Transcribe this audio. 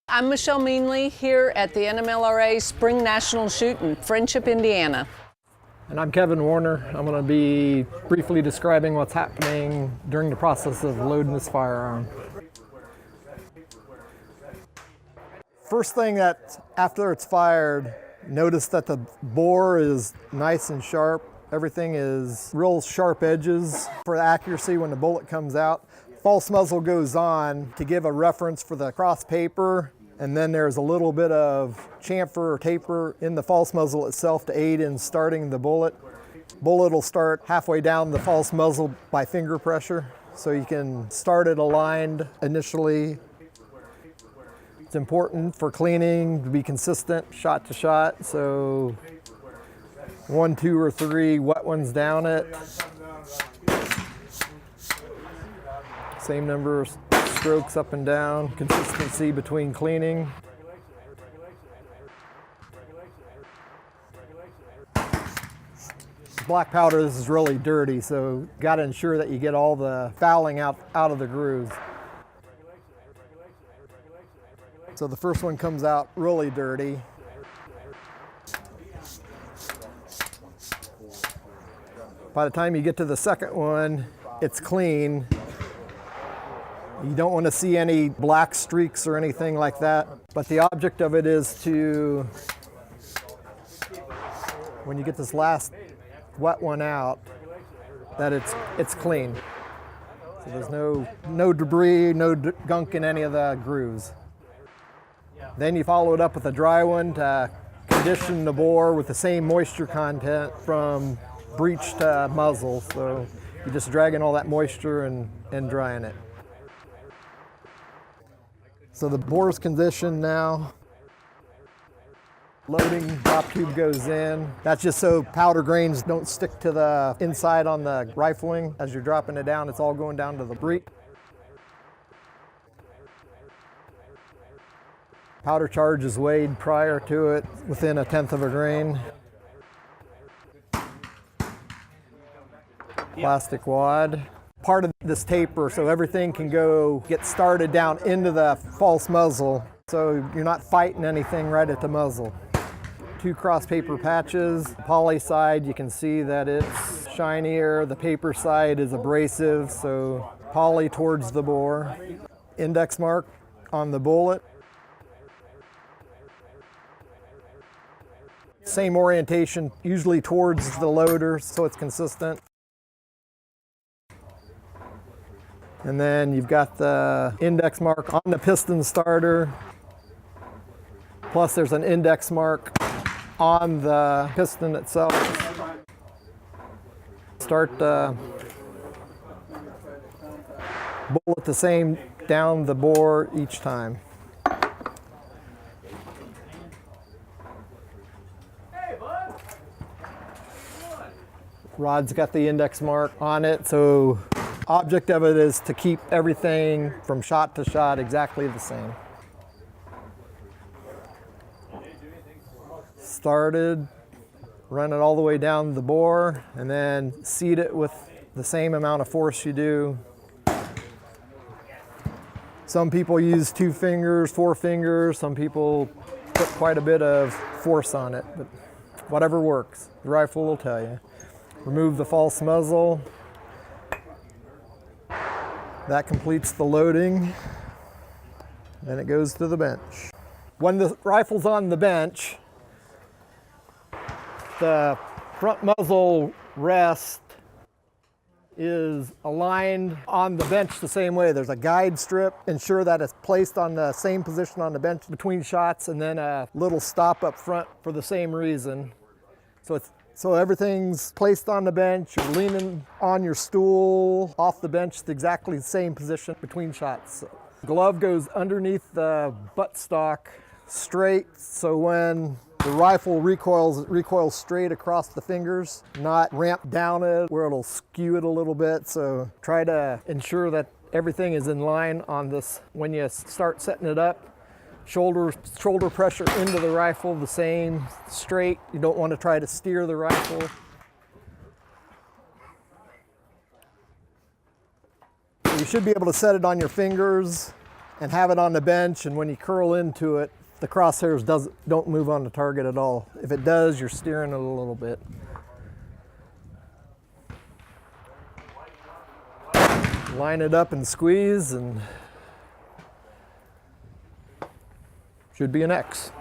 I'm Michelle Meanley here at the NMLRA Spring National Shoot in Friendship, Indiana. And I'm Kevin Warner. I'm going to be briefly describing what's happening during the process of loading this firearm. First thing, that after it's fired, notice that the bore is nice and sharp. Everything is real sharp edges for accuracy when the bullet comes out. False muzzle goes on to give a reference for the cross paper, and then there's a little bit of chamfer or taper in the false muzzle itself to aid in starting the bullet. Bullet will start halfway down the false muzzle by finger pressure, so you can start it aligned initially. It's important for cleaning to be consistent shot to shot, so 1, 2, or 3 wet ones down it. Same number of strokes up and down, consistency between cleaning. Black powder, this is really dirty, so got to ensure that you get all the fouling out of the grooves. So the first one comes out really dirty. By the time you get to the second one, it's clean. You don't want to see any black streaks or anything like that. But the object of it is to, when you get this last wet one out, that it's clean. So there's no debris, no gunk in any of the grooves. Then you follow it up with a dry one to condition the bore with the same moisture content from breech to muzzle. So you're just dragging all that moisture and drying it. So the bore's conditioned now. Loading drop tube goes in. That's just so powder grains don't stick to the inside on the rifling. As you're dropping it down, it's all going down to the breech. Powder charge is weighed prior to it within 1/10 of a grain. Plastic wad. Part of this taper so everything can get started down into the false muzzle, so you're not fighting anything right at the muzzle. 2 cross paper patches. Poly side, you can see that it's shinier. The paper side is abrasive, so poly towards the bore. Index mark on the bullet. Same orientation, usually towards the loader, so it's consistent. And then you've got the index mark on the piston starter. Plus there's an index mark on the piston itself. Start the bullet the same down the bore each time. Rod's got the index mark on it, so object of it is to keep everything from shot to shot exactly the same. Started, run it all the way down the bore, and then seat it with the same amount of force you do. Some people use 2 fingers, 4 fingers. Some people put quite a bit of force on it, but whatever works. The rifle will tell you. Remove the false muzzle. That completes the loading. Then it goes to the bench. When the rifle's on the bench, the front muzzle rest is aligned on the bench the same way. There's a guide strip. Ensure that it's placed on the same position on the bench between shots, and then a little stop up front for the same reason. So everything's placed on the bench. You're leaning on your stool off the bench, it's exactly the same position between shots. So glove goes underneath the buttstock straight, so when the rifle recoils, it recoils straight across the fingers, not ramp down it where it'll skew it a little bit. So try to ensure that everything is in line on this when you start setting it up. Shoulder pressure into the rifle the same, straight. You don't want to try to steer the rifle. You should be able to set it on your fingers and have it on the bench, and when you curl into it, the crosshairs don't move on the target at all. If it does, you're steering it a little bit. Line it up and squeeze, and should be an X.